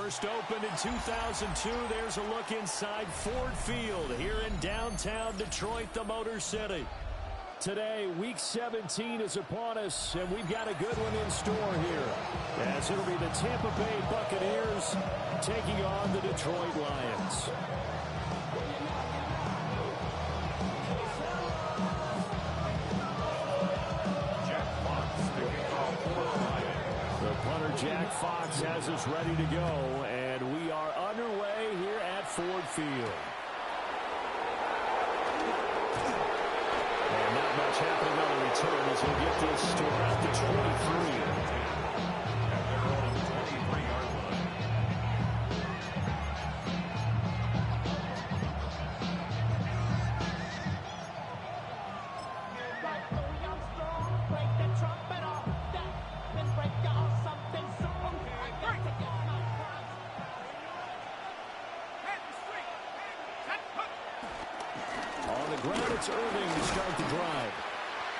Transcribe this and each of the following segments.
First opened in 2002, there's a look inside Ford Field here in downtown Detroit, the Motor City. Today, Week 17 is upon us, and we've got a good one in store here, as it'll be the Tampa Bay Buccaneers taking on the Detroit Lions. The punter, Jack Fox, has us ready to go, and we are underway here at Ford Field. And not much happening on the return as he'll get this to about the 23. It's Irving to start the drive.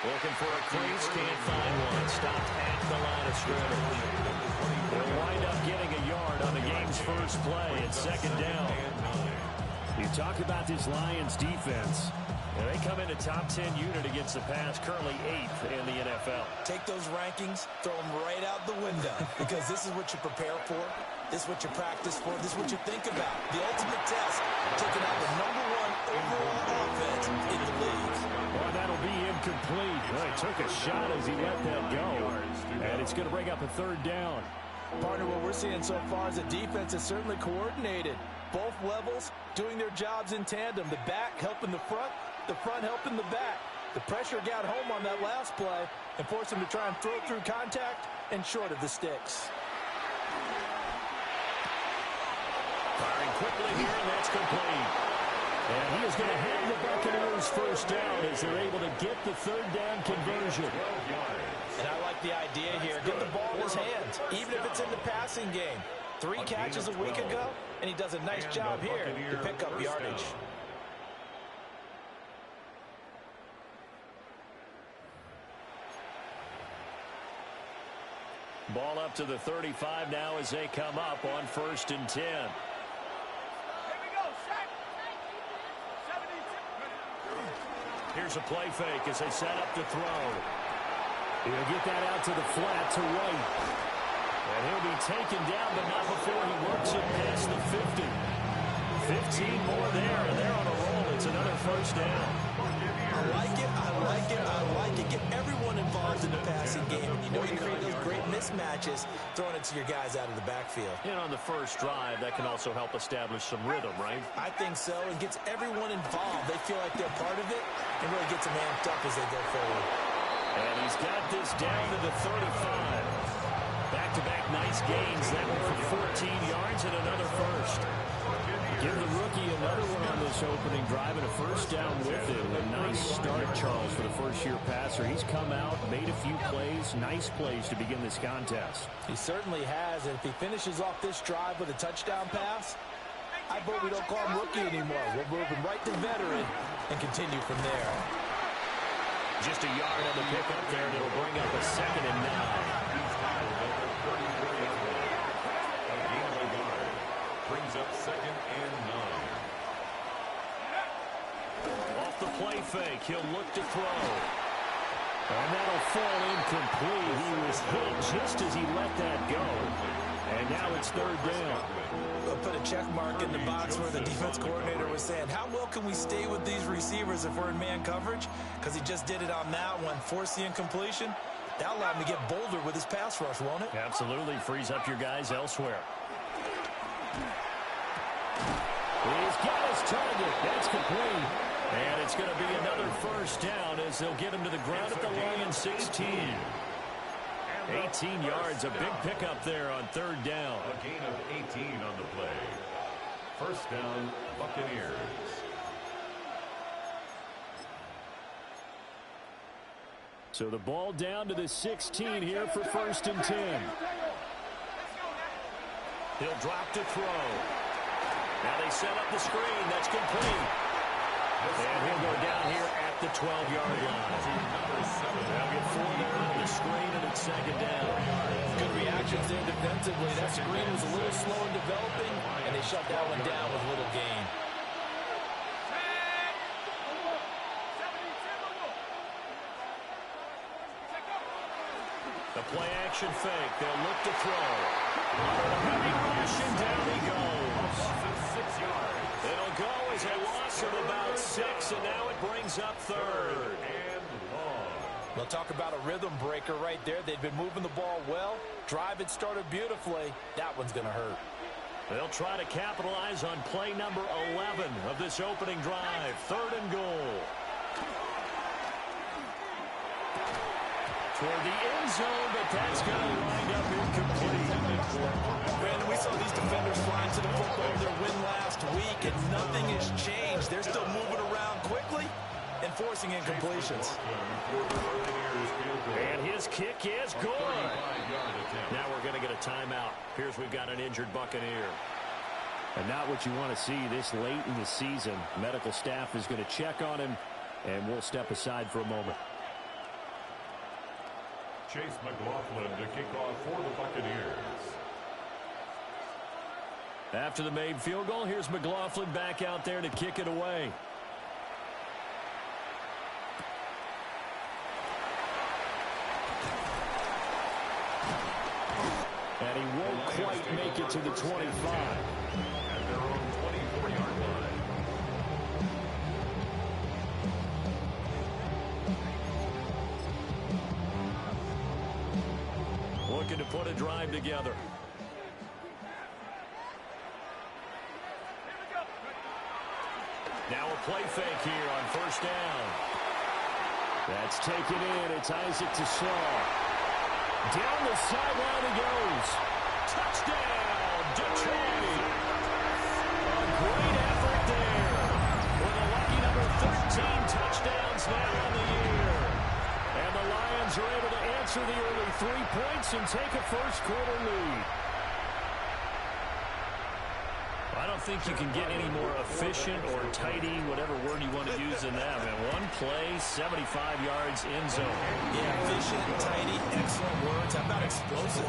Looking for a crease, can't find one. Stopped at the line of scrimmage. They'll wind up getting a yard on the game's first play at second down. You talk about this Lions defense. Yeah, they come in a top 10 unit against the pass, currently 8th in the NFL. Take those rankings, throw them right out the window, because this is what you prepare for. This is what you practice for. This is what you think about. The ultimate test, taking out the #1 overall offense in the league. Well, that'll be incomplete. Well, he took a shot as he let that go. And it's going to bring up a third down. Partner, what we're seeing so far is the defense is certainly coordinated. Both levels doing their jobs in tandem. The back helping the front helping the back. The pressure got home on that last play and forced him to try and throw through contact and short of the sticks. Firing quickly here, and that's complete. And he is going to have the Buccaneers first down as they're able to get the third down conversion. And I like the idea here. Get the ball in his hands, even if it's in the passing game. 3 catches a week ago, and he does a nice job here to pick up yardage. Ball up to the 35 now as they come up on 1st and 10. Here's a play fake as they set up to throw. He'll get that out to the flat to White. And he'll be taken down, but not before he works it past the 50. 15 more there, and they're on a roll. It's another first down. I like it, I like it, I like it. Get everyone involved in the passing game. And you know you create those great mismatches throwing it to your guys out of the backfield. And on the first drive, that can also help establish some rhythm, right? I think so. It gets everyone involved. They feel like they're part of it and really gets them amped up as they go forward. And he's got this down to the 35. Back-to-back nice gains. That one for 14 yards and another first. Give the rookie another one on this opening drive and a first down with it. A nice start, Charles, for the first-year passer. He's come out, made a few plays, nice plays to begin this contest. He certainly has, and if he finishes off this drive with a touchdown pass, I vote we don't call him rookie anymore. We'll move him right to veteran and continue from there. Just a yard on the pickup there, and it'll bring up a 2nd and 9. Brings up 2nd and 9. Off the play fake, he'll look to throw. And that'll fall incomplete. He was hit just as he let that go. And now it's 3rd down. We'll put a check mark in the box where the defense coordinator was saying, how well can we stay with these receivers if we're in man coverage? Because he just did it on that one, forced the incompletion. That'll allow him to get bolder with his pass rush, won't it? Absolutely. Frees up your guys elsewhere. He's got his target. That's complete. And it's going to be another first down as they'll get him to the ground at the Lions 16. 18 yards, a big pickup there on 3rd down. A gain of 18 on the play. First down, Buccaneers. So the ball down to the 16 here for 1st and 10. He'll drop to throw. Now they set up the screen. That's complete. And he'll go down here at the 12-yard line. They'll get 4 there on the screen, and it's second down. Good reactions there defensively. That screen was a little slow in developing, and they shut that one down with little gain. The play-action fake. They'll look to throw. Heavy rush, and down he goes. 6 yards. It'll go as a loss of about 6, and now it brings up third. And long. They'll talk about a rhythm breaker right there. They've been moving the ball well. Drive had started beautifully. That one's going to hurt. They'll try to capitalize on play number 11 of this opening drive. 3rd and goal. Toward the end zone, but that's going to wind up incomplete. Brandon, we saw these defenders flying to the football in their win last week, and nothing has changed. They're still moving around quickly and forcing incompletions. And his kick is good. Now we're going to get a timeout. Here's we've got an injured Buccaneer. And not what you want to see this late in the season. Medical staff is going to check on him, and we'll step aside for a moment. Chase McLaughlin to kick off for the Buccaneers. After the made field goal, here's McLaughlin back out there to kick it away. And he won't quite make it to the 25. At their own 24-yard line. Looking to put a drive together. Now a play fake here on 1st down. That's taken in. It's Isaac to Saw. Down the sideline he goes. Touchdown, Detroit. A great effort there. With a lucky number 13 touchdowns now on the year. And the Lions are able to answer the early 3 points and take a first-quarter lead. I don't think you can get any more efficient or tidy, whatever word you want to use in that. And one play, 75 yards in zone. Yeah, efficient, tidy, excellent words. How about explosive?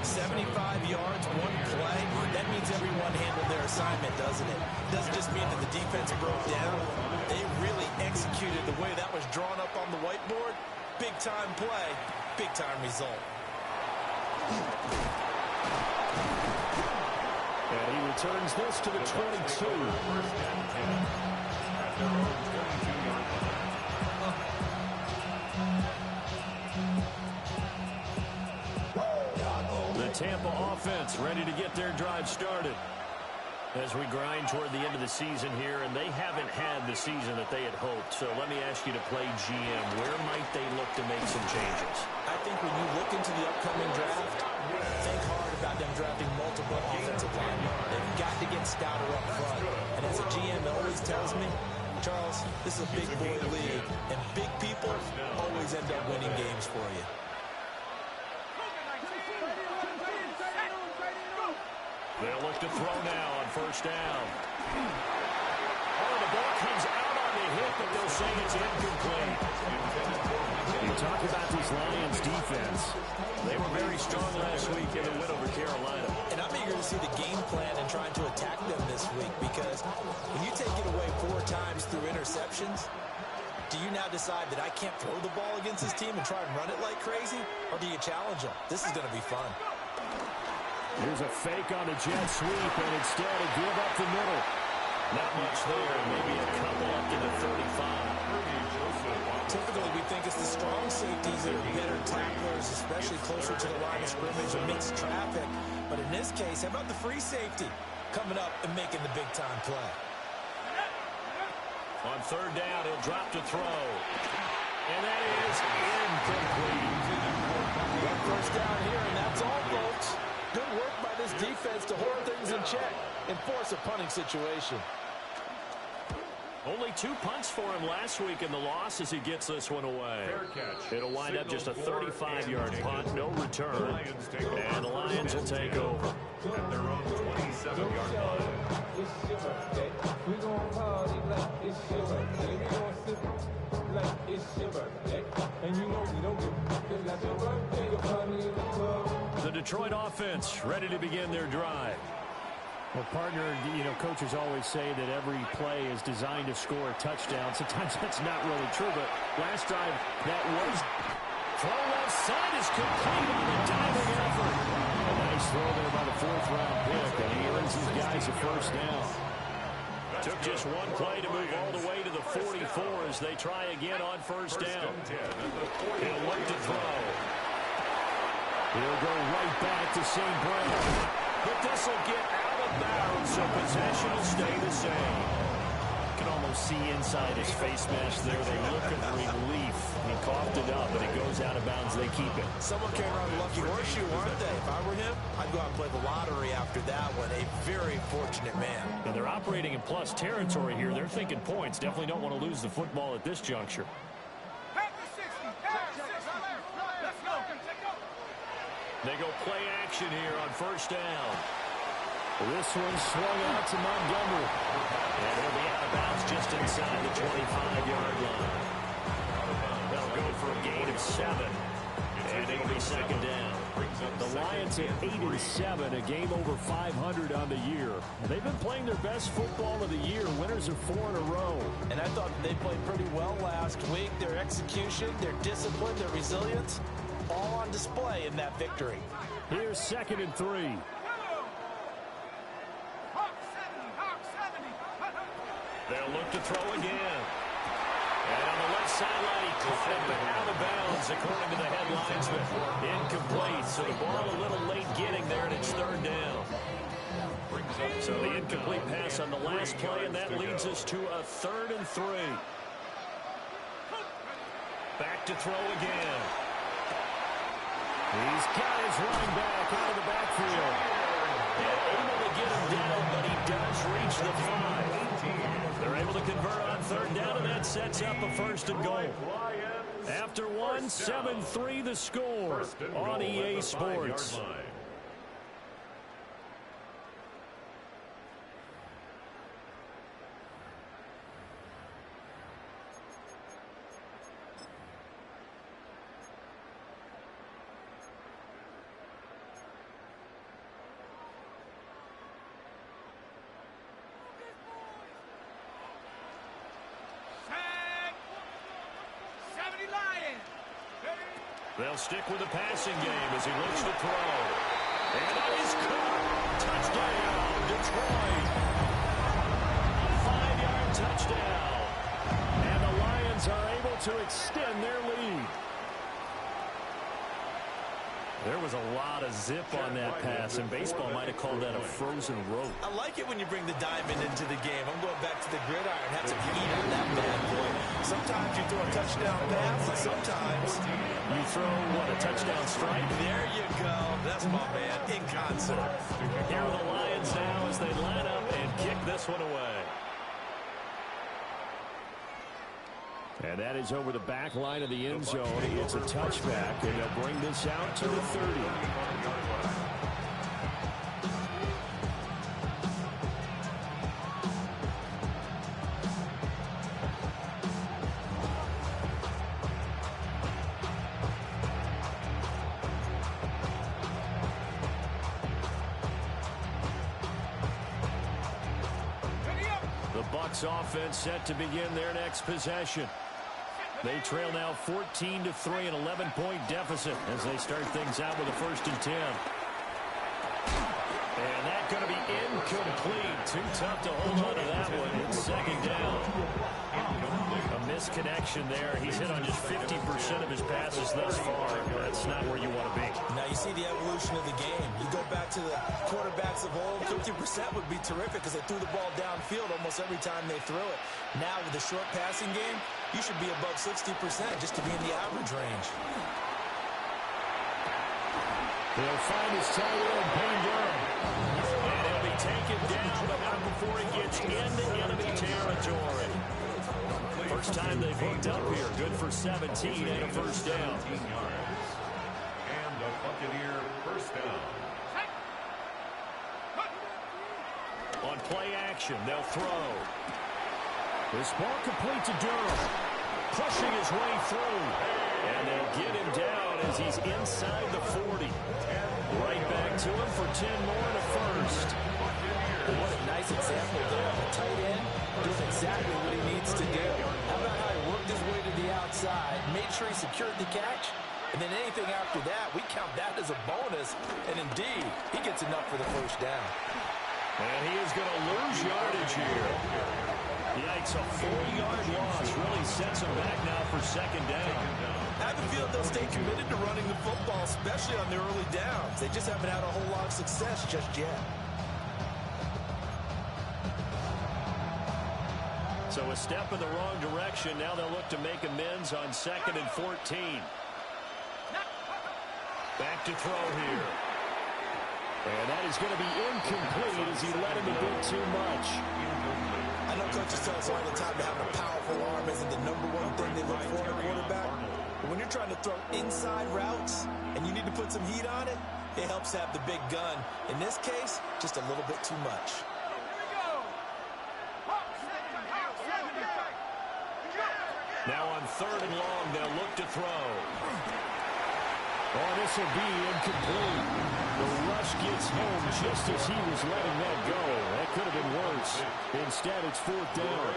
75 yards, one play. That means everyone handled their assignment, doesn't it? Doesn't just mean that the defense broke down. They really executed the way that was drawn up on the whiteboard. Big-time play, big-time result. And he returns this to the 22. First and 10 at their own 22-yard line. The Tampa offense ready to get their drive started. As we grind toward the end of the season here, and they haven't had the season that they had hoped. So let me ask you to play GM. Where might they look to make some changes? I think when you look into the upcoming draft, think hard about them drafting multiple offensive linemen. They've got to get stouter up front. And as a GM always tells me, Charles, this is a big boy league, and big people always end up winning games for you. They'll look to throw now on 1st down. Oh, the ball comes out on the hit, but they'll say it's incomplete. You talk about this Lions defense. They were very strong last week in the win over Carolina. And I'm eager to see the game plan and trying to attack them this week, because when you take it away 4 times through interceptions, do you now decide that I can't throw the ball against this team and try and run it like crazy? Or do you challenge them? This is going to be fun. Here's a fake on the jet sweep, and instead a give up the middle. Not much there, maybe a couple up to the 35. Typically, we think it's the strong safeties that are better tacklers, especially closer to the line of scrimmage amidst traffic. But in this case, how about the free safety coming up and making the big-time play? On 3rd down, he'll drop to throw. And that is incomplete. One first down here, and that's all, folks. Good work by this defense to hold things in check and force a punting situation. Only 2 punts for him last week in the loss as he gets this one away. It'll wind up just a 35-yard punt, no return. And the Lions will take over. At their own 27-yard line. We gon' party like it's your birthday. We gon' sip like Detroit offense ready to begin their drive. Well, partner, coaches always say that every play is designed to score a touchdown. Sometimes that's not really true, but last drive, that was. Throw left side is complete on the diving effort. A nice throw there by the fourth-round pick, and he earns these guys a first down. Took just one play to move all the way to the 44 as they try again on first down. He'll look to throw. He'll go right back to St. Brown. But this will get out of bounds, so possession will stay the same. You can almost see inside his face mask there the look of relief. He coughed it up, but it goes out of bounds. They keep it. Someone came around a lucky horseshoe, aren't they? If I were him, I'd go out and play the lottery after that one. A very fortunate man. And they're operating in plus territory here. They're thinking points. Definitely don't want to lose the football at this juncture. They go play action here on first down. This one swung out to Montgomery. And he'll be out of bounds just inside the 25-yard line. They'll go for a gain of 7. And it'll be second down. The Lions at 8-7, a game over 500 on the year. They've been playing their best football of the year, winners of 4 in a row. And I thought they played pretty well last week. Their execution, their discipline, their resilience, all on display in that victory. Here's 2nd and 3. They'll look to throw again. And on the left sideline, he caught it, but out of bounds, according to the headlines. Incomplete, so the ball a little late getting there, and it's 3rd down. So the incomplete pass on the last play, and that leads us to a 3rd and 3. Back to throw again. He's got his running back out of the backfield. And able to get him down, but he does reach the 5. They're able to convert on 3rd down, and that sets up a 1st and goal. After one, 7-3 the score on EA Sports. They'll stick with the passing game as he looks to throw. And that is caught. Touchdown, Detroit. 5-yard touchdown. And the Lions are able to extend their lead. There was a lot of zip on that pass, and baseball might have called that a frozen rope. I like it when you bring the diamond into the game. I'm going back to the gridiron. Had some heat on that bad boy. Sometimes you throw a touchdown pass, and sometimes you throw, a touchdown strike? There you go. That's my man in concert. Here are the Lions now as they line up and kick this one away. And that is over the back line of the end zone. It's a touchback, and they'll bring this out to the 30. The Bucs offense set to begin their next possession. They trail now 14-3, an 11-point deficit as they start things out with a 1st and 10. And that's going to be incomplete. Too tough to hold on to that one. It's 2nd down. A misconnection there. He's hit on just 50% of his passes thus far. That's not where you want to be. Now you see the evolution of the game. You go back to the quarterbacks of old, 50% would be terrific because they threw the ball downfield almost every time they threw it. Now with the short passing game, you should be above 60% just to be in the average range. He'll find his tight end, Pandora. And he'll be taken down, but not before he gets into enemy territory. First time they've hooked up here. Good for 17 and a 1st down. And the Buccaneer 1st down. On play action, they'll throw. This ball complete to Durham. Pushing his way through. And they'll get him down as he's inside the 40. Right back to him for 10 more and a first. What a nice example there of a tight end doing exactly what he needs to do. How about how he worked his way to the outside, made sure he secured the catch, and then anything after that, we count that as a bonus. And indeed, he gets enough for the first down. And he is going to lose yardage here. Yikes, a 40-yard loss really sets him back now for second down. I have a feeling they'll stay committed to running the football, especially on the early downs. They just haven't had a whole lot of success just yet. So a step in the wrong direction. Now they'll look to make amends on 2nd and 14. Back to throw here. And that is going to be incomplete as he let him a bit too much. I know coaches tell us all the time to have a powerful arm isn't the #1 thing they look for in a quarterback. But when you're trying to throw inside routes and you need to put some heat on it, it helps have the big gun. In this case, just a little bit too much. Now on 3rd and long, they'll look to throw. Oh, this will be incomplete. The rush gets home just as he was letting that go. That could have been worse. Instead, it's 4th down.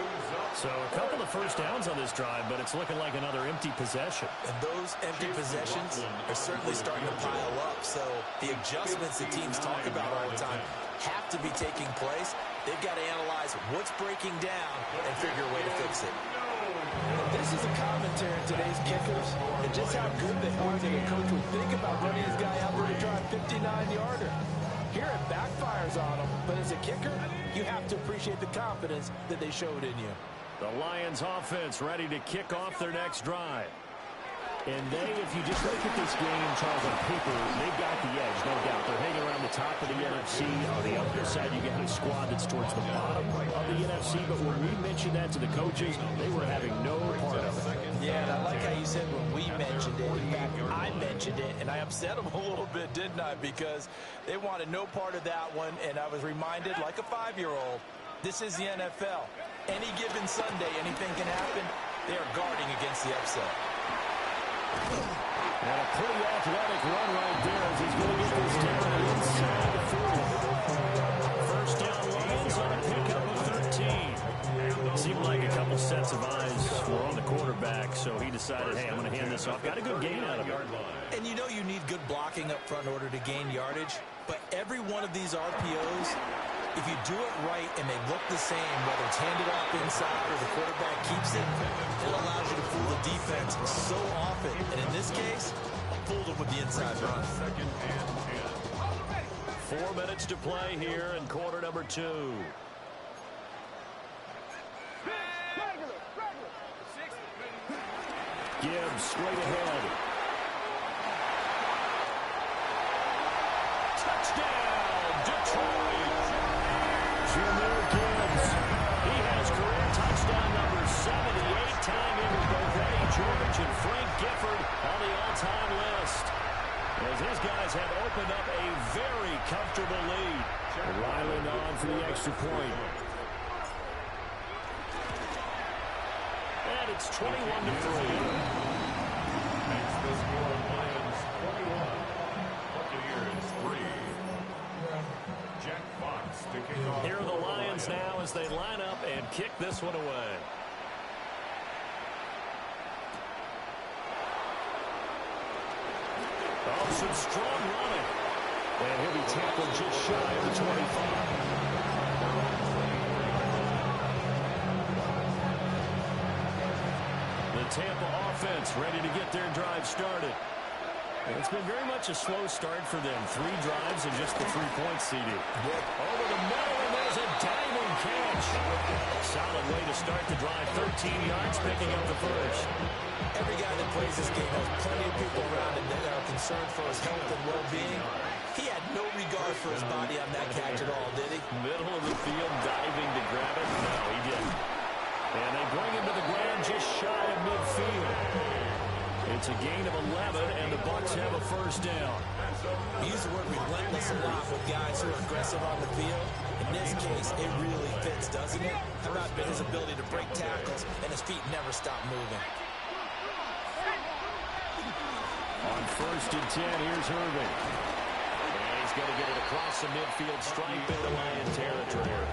So a couple of first downs on this drive, but it's looking like another empty possession. And those empty possessions are certainly starting to pile up. So the adjustments that teams talk about all the time have to be taking place. They've got to analyze what's breaking down and figure a way to fix it. This is a commentary on today's kickers and just how good they are that a coach would think about running his guy out there to try a 59-yarder. Here it backfires on him, but as a kicker, you have to appreciate the confidence that they showed in you. The Lions offense ready to kick off their next drive. And they, if you just look at this game, Charles, on paper, they've got the edge, no doubt. They're hanging around the top of the NFC. On the other side, you get a squad that's towards the bottom of the NFC. But when we mentioned that to the coaches, they were having no part of it. Yeah, and I like how you said when we mentioned it. In fact, I mentioned it, and I upset them a little bit, didn't I? Because they wanted no part of that one, and I was reminded, like a 5-year-old, this is the NFL. Any given Sunday, anything can happen. They are guarding against the upset. And a pretty athletic run right there as he's going to get this down inside the 40. First down Lions on a pickup of 13. Seemed like a couple sets of eyes were on the quarterback, so he decided, hey, I'm going to hand this off. Got a good gain out of it. And you know you need good blocking up front in order to gain yardage, but every one of these RPOs, if you do it right and they look the same, whether it's handed off inside or the quarterback keeps it, it allows you to fool the defense so often. And in this case, fooled them with the inside run. 4 minutes to play here in quarter number 2. Gibbs straight ahead. Touchdown, Detroit! Jahmyr Gibbs. He has career touchdown number 78, tying in with both Eddie George and Frank Gifford on the all-time list. As his guys have opened up a very comfortable lead. Ryland on for the extra point. And it's 21-3. Makes the score Lions 21. Buccaneers 3. Jack Fox to kick off. Here are the Lions now as they line up and kick this one away. Oh, some strong running. And he'll be tackled just shy of the 25. The Tampa offense ready to get their drive started. And it's been very much a slow start for them. 3 drives and just the 3 points CD. Over the middle, and there's a diving catch. Solid way to start the drive. 13 yards, picking up the first. Every guy that plays this game has plenty of people around him that are concerned for his health and well-being. He had no regard for his body on that catch at all, did he? Middle of the field, diving to grab it. No, he didn't. And they bring him to the ground just shy of midfield. It's a gain of 11, and the Bucs have a first down. We use the word relentless a lot with guys who are aggressive on the field. In this case, it really fits, doesn't it? How about his ability to break tackles and his feet never stop moving? On 1st and 10, here's Irving. And he's going to get it across the midfield stripe into Lion territory.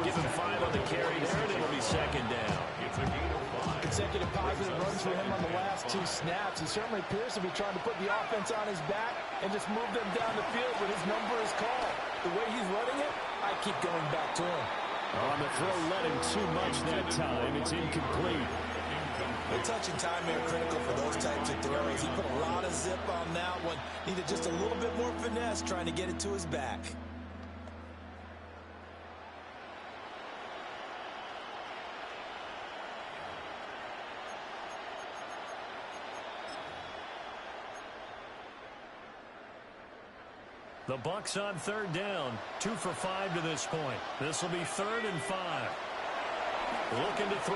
Give him 5 on the carry there, and it'll be 2nd down. It's a gain of 5. Consecutive positive runs for him on the last 2 snaps. He certainly appears to be trying to put the offense on his back and just move them down the field when his number is called. The way he's running it, I keep going back to him. On the throw, led him too much that time. It's incomplete. The touch and timing are critical for those types of throws. He put a lot of zip on that one. Needed just a little bit more finesse trying to get it to his back. The Bucs on 3rd down. 2 for 5 to this point. This will be 3rd and 5. Looking to throw.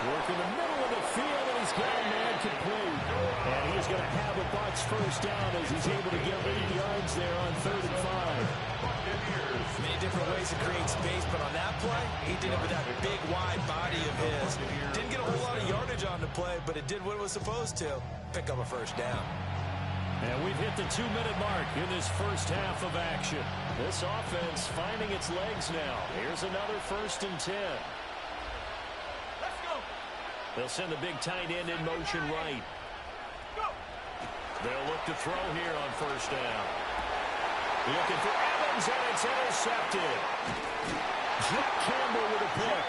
Work in the middle of the field, and he's got a man complete. And he's going to have a Bucs 1st down as he's able to get 8 yards there on 3rd and 5. Many different ways to create space, but on that play, he did it with that big, wide body of his. Didn't get a whole lot of yardage on the play, but it did what it was supposed to. Pick up a 1st down. And we've hit the 2-minute mark in this first half of action. This offense finding its legs now. Here's another 1st and 10. Let's go. They'll send the big tight end in motion right. Go. They'll look to throw here on 1st down. Looking for Evans, and it's intercepted. Jack Campbell with a pick.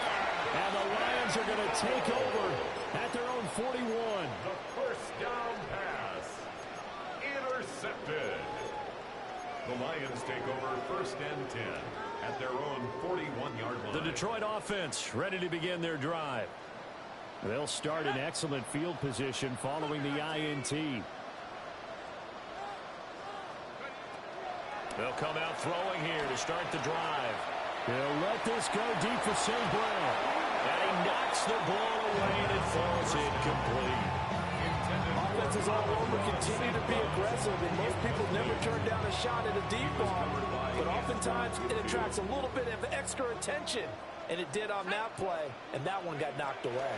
And the Lions are going to take over at their own 41. The 1st down pass. Intercepted. The Lions take over 1st and 10 at their own 41-yard line. The Detroit offense ready to begin their drive. They'll start in excellent field position following the INT. They'll come out throwing here to start the drive. They'll let this go deep for St. Brown. And he knocks the ball away, and it falls incomplete. Offenses all over continue to be aggressive, and most people never turn down a shot at a deep ball. But oftentimes, it attracts a little bit of extra attention. And it did on that play, and that one got knocked away.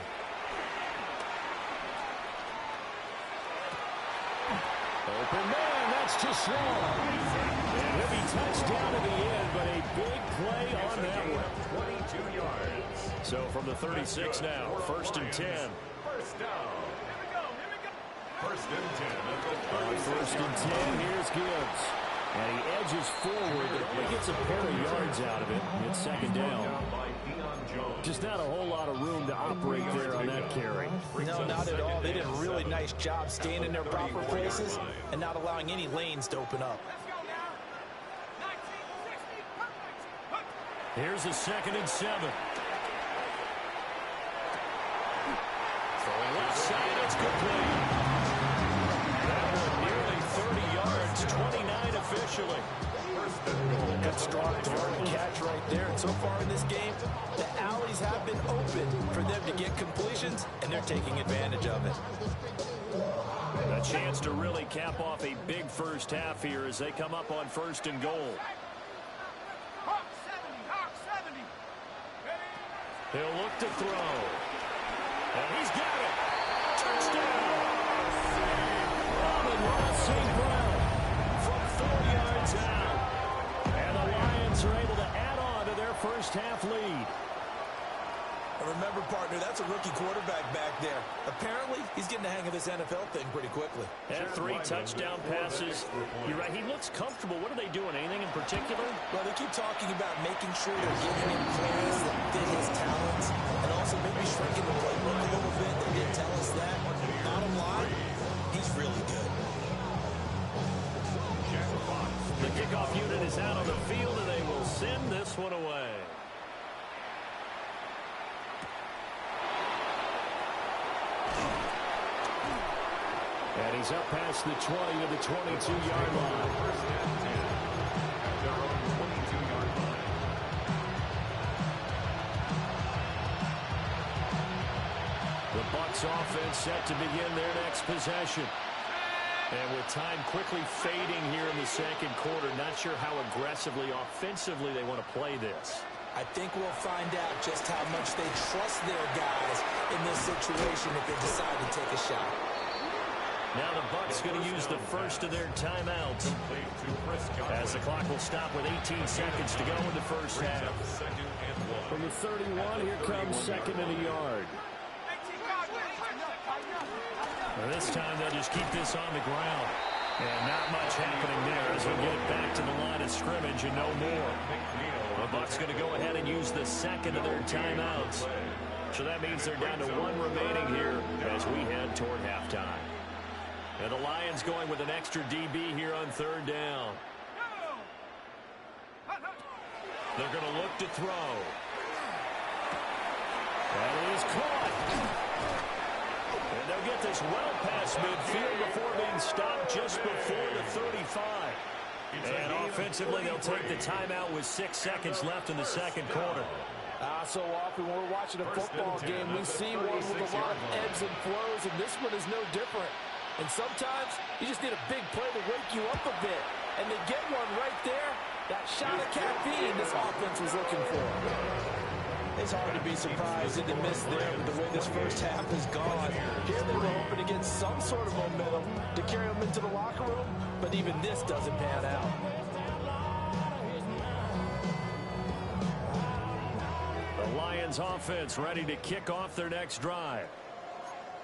Open man, that's just wrong. And heavy touchdown at the end, but a big play on that one. 22 yards. So from the 36 now, 1st and 10. 1st down. Here we go. 1st and 10 at the On 1st and 10, here's Gibbs. And he edges forward, but he gets a pair of yards out of it. It's 2nd down. Just not a whole lot of room to operate there on that carry. No, not at all. They did a really nice job staying in their proper places and not allowing any lanes to open up. Here's a 2nd and 7. Throwing left side, it's complete. That one nearly 30 yards, 29 officially. Good strong throw and catch right there. And so far in this game, the alleys have been open for them to get completions, and they're taking advantage of it. A chance to really cap off a big first half here as they come up on 1st and goal. He'll look to throw. And he's got it. Touchdown. Robin St. Brown from 4 yards out. And the Lions are able to add on to their first half lead. And remember, partner, that's a rookie quarterback back there. Apparently, he's getting the hang of this NFL thing pretty quickly. Had 3 touchdown passes. You're right, he looks comfortable. What are they doing? Anything in particular? Well, they keep talking about making sure they're giving him plays that fit his talents and also maybe shrinking the playbook a little bit. They didn't tell us that. Bottom line, he's really good. The kickoff unit is out on the field, and they will send this one away. And he's up past the 20 to the 22-yard line. The Bucs offense set to begin their next possession. And with time quickly fading here in the 2nd quarter, not sure how aggressively, offensively they want to play this. I think we'll find out just how much they trust their guys in this situation if they decide to take a shot. Now the Bucs going to use the first of their timeouts as the clock will stop with 18 seconds to go in the first half. From the 31, here comes second and a yard. Well, this time they'll just keep this on the ground. And not much happening there as we get it back to the line of scrimmage and no more. The Bucs going to go ahead and use the second of their timeouts. So that means they're down to one remaining here as we head toward halftime. And the Lions going with an extra DB here on third down. They're going to look to throw. That is caught. And they'll get this well past midfield before being stopped just before the 35. And offensively, they'll take the timeout with 6 seconds left in the second quarter. So often when we're watching a football game, we see one with a lot of ebbs and flows, and this one is no different. And sometimes you just need a big play to wake you up a bit. And they get one right there. That shot of caffeine this offense was looking for. It's hard to be surprised in the miss there with the way this first half has gone. Here they were hoping to get some sort of momentum to carry them into the locker room, but even this doesn't pan out. The Lions offense ready to kick off their next drive.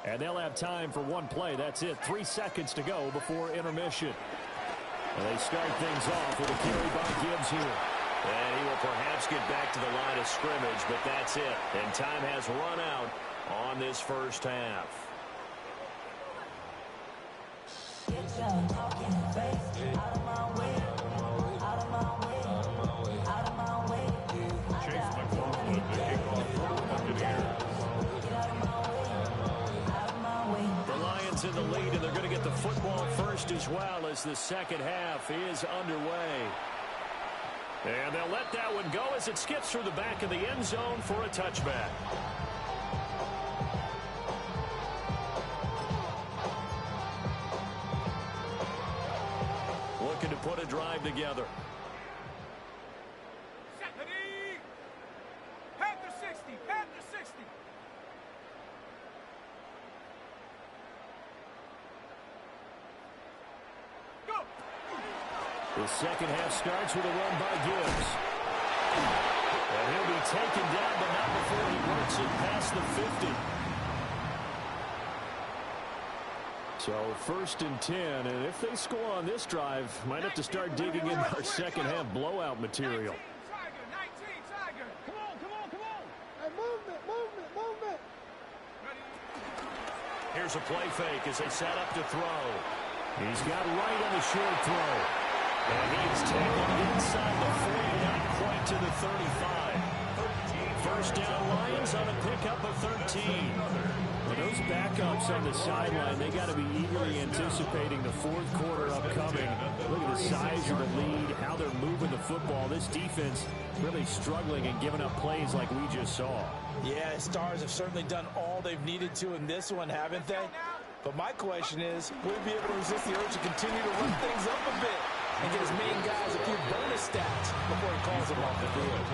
And they'll have time for one play. That's it. 3 seconds to go before intermission. And they start things off with a carry by Gibbs here. And he will perhaps get back to the line of scrimmage, but that's it. And time has run out on this first half. The Lions in the lead, and they're going to get the football first as well as the second half is underway. And they'll let that one go as it skips through the back of the end zone for a touchback. Looking to put a drive together. Panther 60, Panther 60. Go! The second half starts with a run by Gibbs. And he'll be taken down, but not before he works it past the 50. So first and 10, and if they score on this drive, might have to start digging in our second half blowout material. 19, Tiger. Come on, come on, come on. Hey, movement. Here's a play fake as they set up to throw. He's got right on the short throw. And he is tackled inside the 40, not quite to the 35. First down, Lions on a pickup of 13. Well, those backups on the sideline, they got to be eagerly anticipating the fourth quarter upcoming. Look at the size of the lead, how they're moving the football. This defense really struggling and giving up plays like we just saw. Yeah, Stars have certainly done all they've needed to in this one, haven't they? But my question is, will he be able to resist the urge to continue to run things up a bit and get his main guys a few bonus stats before he calls them off the field?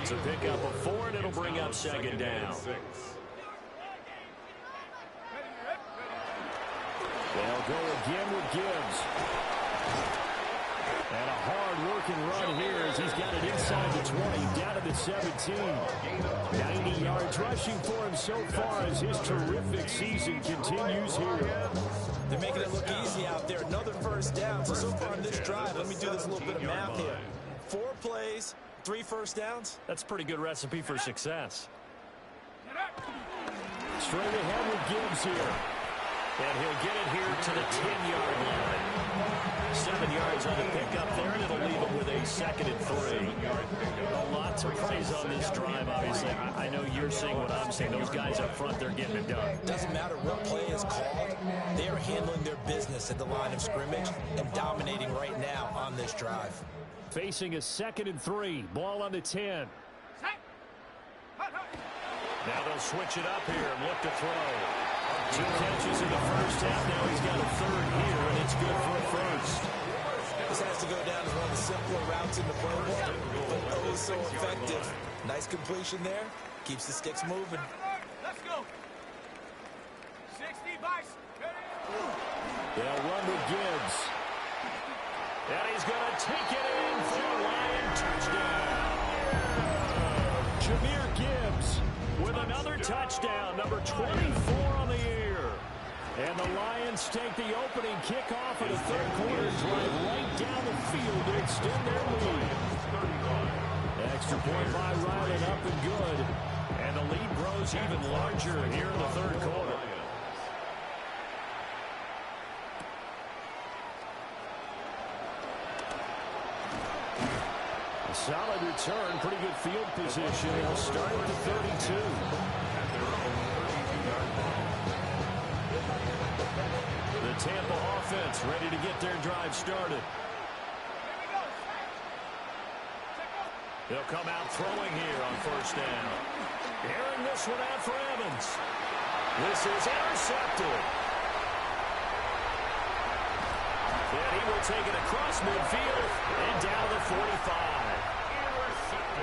It's a pickup of 4, and it'll bring up second down. They'll go again with Gibbs. And a hard-working run here as he's got it inside the 20, down to the 17. 90 yards rushing for him so far as his terrific season continues here. They're making it look easy out there. Another first down. So far on this drive, let me do this little bit of math here. 4 plays, 3 first downs. That's a pretty good recipe for success. Straight ahead with Gibbs here. And he'll get it here to the 10-yard line. 7 yards on the pickup there, and it'll leave him with a 2nd and 3. Lots of praise on this drive, obviously. I know you're seeing what I'm seeing. Those guys up front, they're getting it done. Doesn't matter what play is called. They are handling their business at the line of scrimmage and dominating right now on this drive. Facing a 2nd and 3. Ball on the 10. Now they'll switch it up here and look to throw. 2 catches in the first half. Now he's got a 3rd here, and it's good for a first. This has to go down as one of the simpler routes in the playbook, but oh so effective. Nice completion there. Keeps the sticks moving. Let's go. 60 Vice. They'll run with Gibbs. And he's going to take it in for a Lion touchdown. Jahmyr Gibbs with another touchdown, number 24 on the year. And the Lions take the opening kickoff of the third quarter, drive right down the field to extend their lead. Extra point by Ryland, up and good. And the lead grows even larger here in the third quarter. A solid return, pretty good field position. They'll start at the 32. The Tampa offense ready to get their drive started. They'll come out throwing here on first down. Airing this one out for Evans. This is intercepted. And he will take it across midfield and down to 45.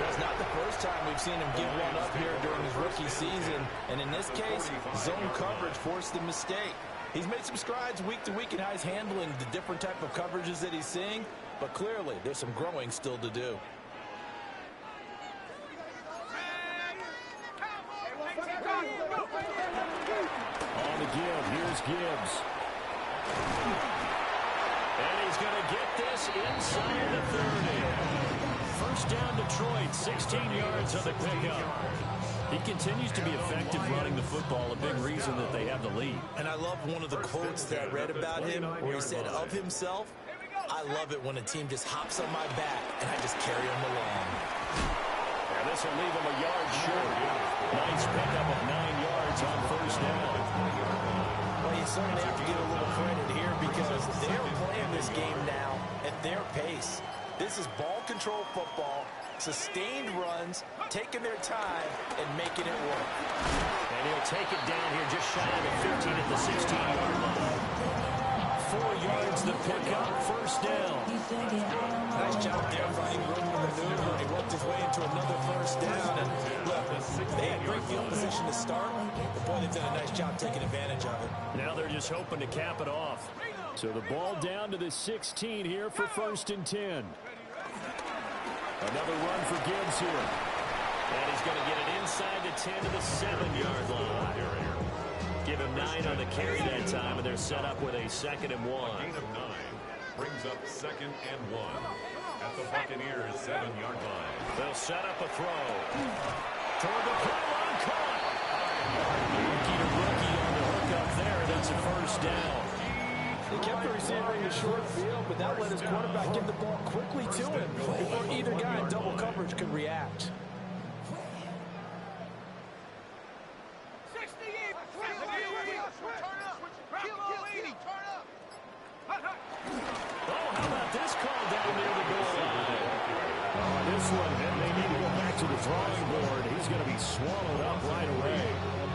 It's not the first time we've seen him give one up here during his rookie season. And in this case, zone coverage forced the mistake. He's made some strides week to week in how he's handling the different type of coverages that he's seeing. But clearly, there's some growing still to do. On the give, here's Gibbs. And he's going to get this inside the 30. First down Detroit, 16 yards on the pickup. He continues to be effective running the football, a big reason that they have the lead. And I love one of the quotes that I read about him where he said of himself, "I love it when a team just hops on my back and I just carry them along." And this will leave him a yard short. Nice pickup of 9 yards on first down. Well, you certainly have to give a little credit here because they're playing this game now at their pace. This is ball control football, sustained runs, taking their time, and making it work. And he'll take it down here just shy of the 15 at the 16-yard line. 4 yards the pickup, first down. Nice job there finding room to maneuver. He worked his way into another first down. And look, they had great field position to start, but boy, they've done a nice job taking advantage of it. Now they're just hoping to cap it off. So the ball down to the 16 here for first and 10. Another run for Gibbs here. And he's going to get it inside the 10 to the 7-yard line. Give him 9 on the carry that time, and they're set up with a 2nd and 1. Gain of 9 brings up 2nd and 1 at the Buccaneers' 7-yard line. They'll set up a throw. Toward the pylon, caught. Rookie to rookie on the hook up there. That's a first down. They kept the receiver in the short field, but that let his quarterback get the ball quickly to him before either guy in double coverage could react. Oh, how about this call down near the goal line? This one, and they need to go back to the drawing board. He's going to be swallowed up right away.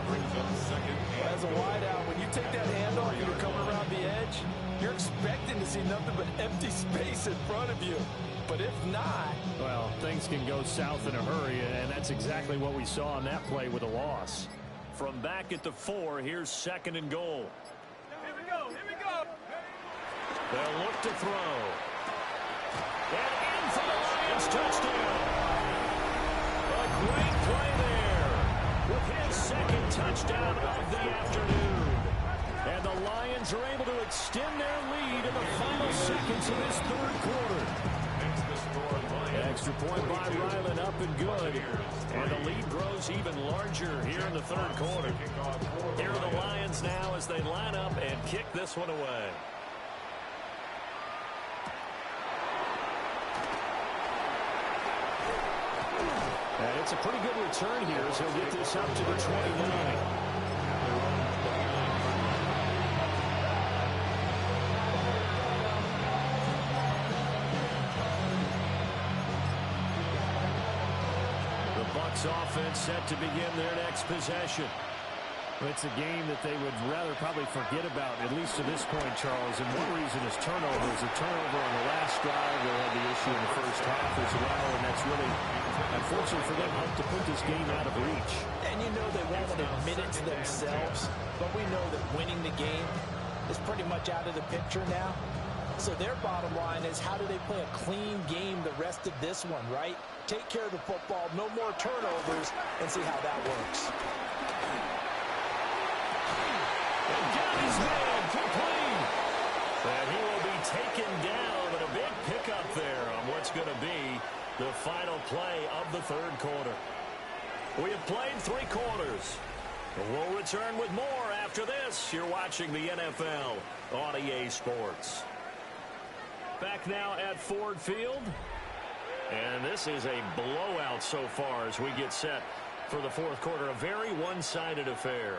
Brings up 2nd and As a wideout, when you take that handoff and you're coming around the edge, you're expecting to see nothing but empty space in front of you. But if not... Well, things can go south in a hurry, and that's exactly what we saw on that play with a loss. From back at the 4, here's 2nd and goal. Here we go. Here we go. They'll look to throw. And in for the Lions touchdown. A great play there with his 2nd touchdown of the afternoon. And the Lions are able to extend their lead in the final seconds of this third quarter. Extra point by Ryland, up and good. And the lead grows even larger here in the third quarter. Here are the Lions now as they line up and kick this one away. And it's a pretty good return here as he'll get this up to the 29. The Bucs offense set to begin their next possession. It's a game that they would rather probably forget about, at least to this point, Charles. And one reason is turnovers. A turnover on the last drive. They had the issue in the first half as well. And that's really, unfortunately for them, helped to put this game out of reach. And you know they won't admit it to themselves, but we know that winning the game is pretty much out of the picture now. So their bottom line is, how do they play a clean game the rest of this one, right? Take care of the football, no more turnovers, and see how that works. Got his man complete. And he will be taken down, but a big pickup there on what's going to be the final play of the third quarter. We have played 3 quarters. We'll return with more after this. You're watching the NFL on EA Sports. Back now at Ford Field. And this is a blowout so far as we get set for the fourth quarter. A very one-sided affair.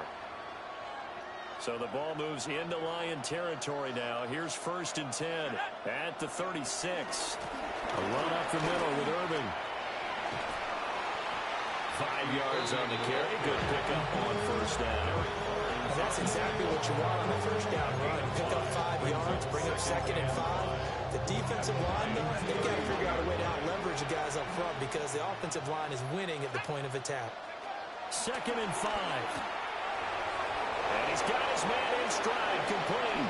So the ball moves into Lion territory now. Here's 1st and 10 at the 36. A run up the middle with Irving. 5 yards on the carry. Good pickup on first down. And that's exactly what you want on the first down run. Pick up 5 yards, bring up 2nd and 5. The defensive line, they've got to figure out a way to out-leverage the guys up front because the offensive line is winning at the point of attack. 2nd and 5. And he's got his man in stride, complete.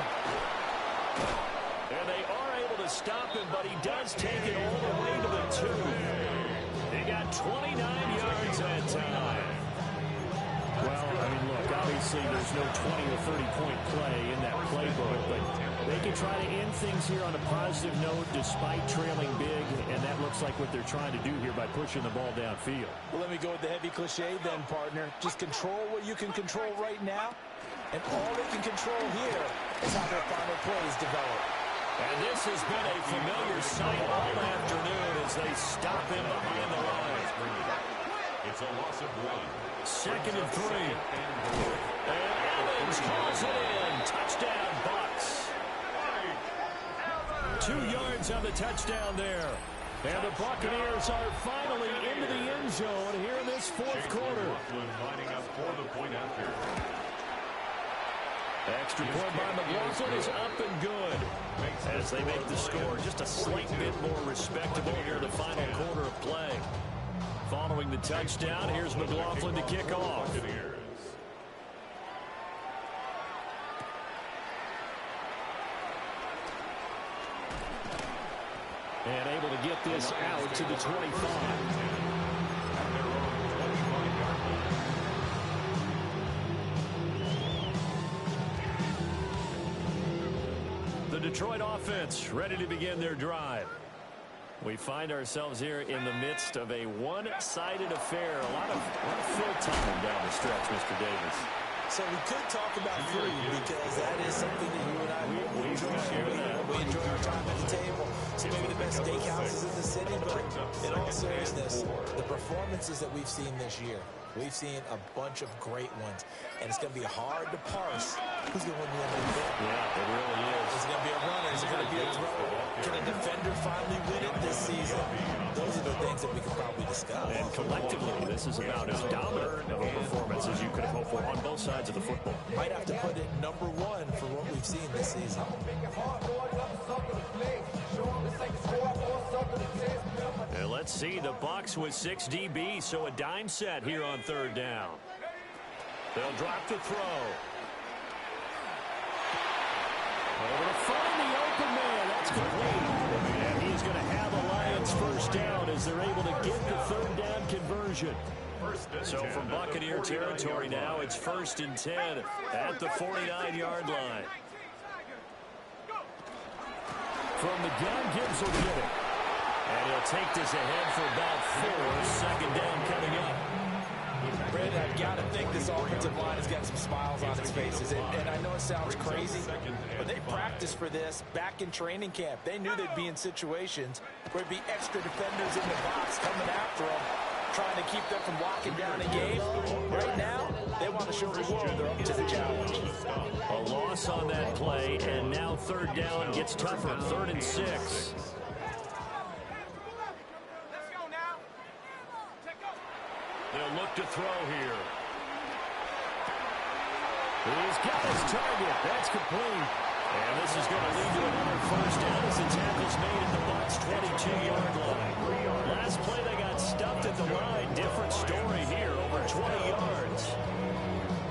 And they are able to stop him, but he does take it all the way to the 2. He got 29 yards that time. Well, I mean, look, obviously there's no 20 or 30-point play in that playbook, but they can try to end things here on a positive note despite trailing big, and that looks like what they're trying to do here by pushing the ball downfield. Well, let me go with the heavy cliche then, partner. Just control what you can control right now, and all they can control here is how their final plays develop. And this has been a familiar sight all afternoon as they stop him behind the line. It's a loss of 1. 2nd and 3. And Evans calls it in. Touchdown, Bucs. 2 yards on the touchdown there. And the Buccaneers are finally into the end zone here in this fourth quarter. Lining up for the point after. Extra point by McLaughlin is up and good. As they make the score just a slight bit more respectable here in the final quarter of play. Following the touchdown, here's McLaughlin to kick off. And able to get this out to the 25. The Detroit offense ready to begin their drive. We find ourselves here in the midst of a one-sided affair. A lot of field time down the stretch, Mr. Davis. So we could talk about food because that is something that you and I we share that. We enjoy our time at the table. So maybe the best steakhouses in the city, but in all seriousness, the performances that we've seen this year, we've seen a bunch of great ones, and it's going to be hard to parse who's going to win the MVP. Yeah, it really is. Is it going to be a runner? Is it going to be a thrower? Can a defender finally win it this season? Those are the things that we could probably discuss. And collectively, this is about as dominant of a performance as you could have hoped for on both sides of the football. Might have to put it #1 for what we've seen this season. And let's see, the Bucs with 6 DBs, so a dime set here on 3rd down. They'll drop the throw. Over to find the open man. That's complete. And he's going to have a Lions first down as they're able to get the 3rd down conversion. So from Buccaneer territory now, it's 1st and 10 at the 49-yard line. From the gun, Gibbs will get it. And he'll take this ahead for about 4. 2nd down coming up. Brandon, I've got to think this offensive line has got some smiles on its faces. And I know it sounds crazy, but they practiced for this back in training camp. They knew they'd be in situations where there'd be extra defenders in the box coming after them, trying to keep them from locking down a game. Right now, they want to show the world they're up to the challenge. A loss on that play, and now 3rd down gets tougher. 3rd and 6. They'll look to throw here. He's got his target. That's complete. And this is going to lead to another first down as the tackle's made at the Bucs' 22-yard line. Last play, they got stuffed at the line. Different story here, over 20 yards.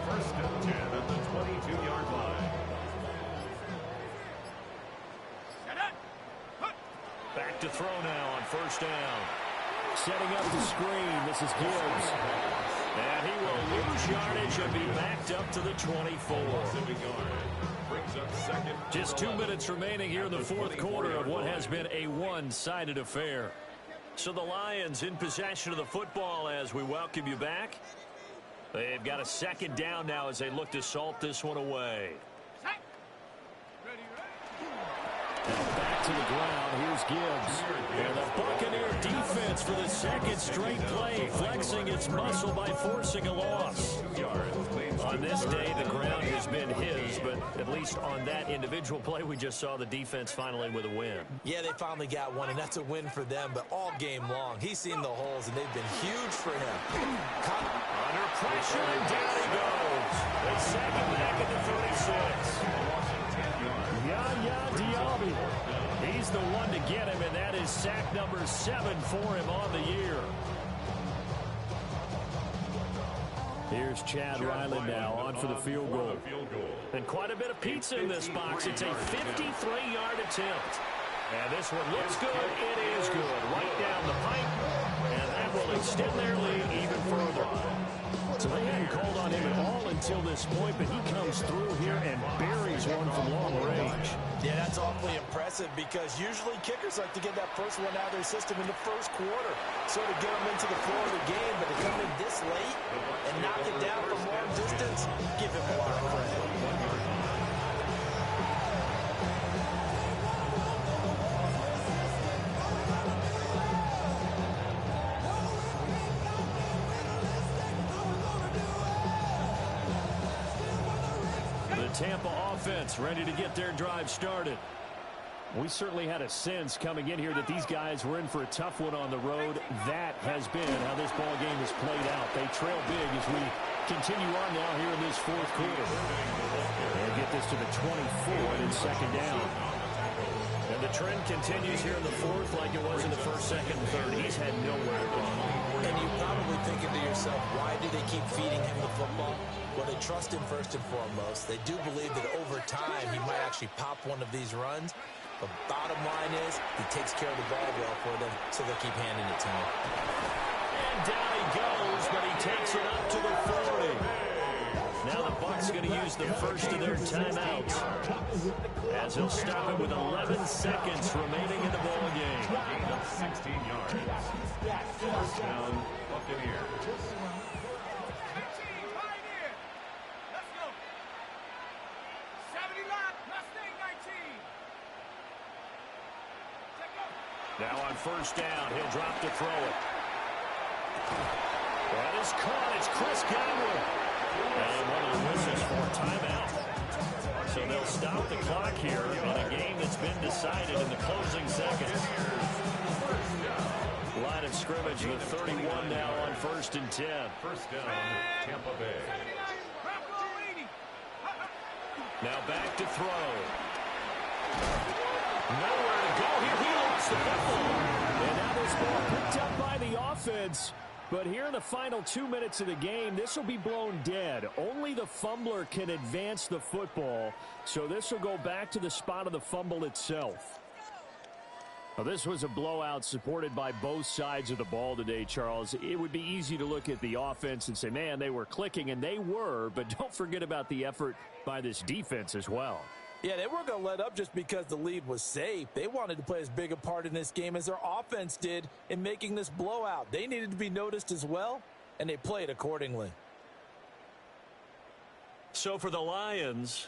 First and 10 at the 22-yard line. Back to throw now on first down. Setting up the screen. This is Gibbs. And he will lose yardage and be backed up to the 24. Brings up second. Just 2 minutes remaining here in the fourth quarter of what has been a one-sided affair. So the Lions in possession of the football as we welcome you back. They've got a second down now as they look to salt this one away. Back to the ground. Here's Gibbs. And the Buccaneer defense for the second straight play, flexing its muscle by forcing a loss. On this day, the ground has been his, but at least on that individual play, we just saw the defense finally with a win. Yeah, they finally got one, and that's a win for them, but all game long, he's seen the holes, and they've been huge for him. Under pressure, and down he goes. They sack him back at the 36. Yaya Diaby. He's the one to get him, and that is sack number 7 for him on the year. Here's Chad Ryland now on for the field goal. And quite a bit of pizza in this box. It's a 53-yard attempt. And this one looks good. It is good. Right down the pipe. And that will extend their lead even further. So they hadn't called on him at all until this point, but he comes through here and buries one from long range. Yeah, that's awfully impressive because usually kickers like to get that first one out of their system in the first quarter, sort of get them into the flow of the game, but to come in this late and knock it down from long distance, give him a lot of credit. Tampa offense ready to get their drive started. We certainly had a sense coming in here that these guys were in for a tough one on the road. That has been how this ball game has played out. They trail big as we continue on now here in this fourth quarter. And get this to the 24 and second down. And the trend continues here in the fourth like it was in the first, second, and third. He's had nowhere to go. And you're probably thinking to yourself, why do they keep feeding him the football? Well, they trust him first and foremost. They do believe that over time he might actually pop one of these runs. The bottom line is he takes care of the ball well for them, so they'll keep handing it to him. And down he goes, but he takes it up to the 40. Now the Bucs going to use the first of their timeouts as he'll stop it with 11 seconds remaining in the ball game. 16 yards. First down, Buccaneers. Now on first down, he'll drop to throw it. That is caught. It's Chris Godwin. And one of the whistles for timeout. So they'll stop the clock here in a game that's been decided in the closing seconds. Line of scrimmage with 31 now on first and 10. First down, Tampa Bay. Now back to throw. Nowhere to go here. He lost the football. And now this ball picked up by the offense. But here in the final 2 minutes of the game, this will be blown dead. Only the fumbler can advance the football. So this will go back to the spot of the fumble itself. Now, this was a blowout supported by both sides of the ball today, Charles. It would be easy to look at the offense and say, man, they were clicking, and they were. But don't forget about the effort by this defense as well. Yeah, they weren't going to let up just because the lead was safe. They wanted to play as big a part in this game as their offense did in making this blowout. They needed to be noticed as well, and they played accordingly. So for the Lions,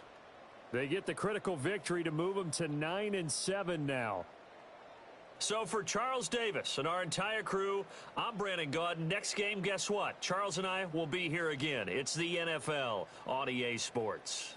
they get the critical victory to move them to 9-7 now. So for Charles Davis and our entire crew, I'm Brandon Gaudin. Next game, guess what? Charles and I will be here again. It's the NFL on EA Sports.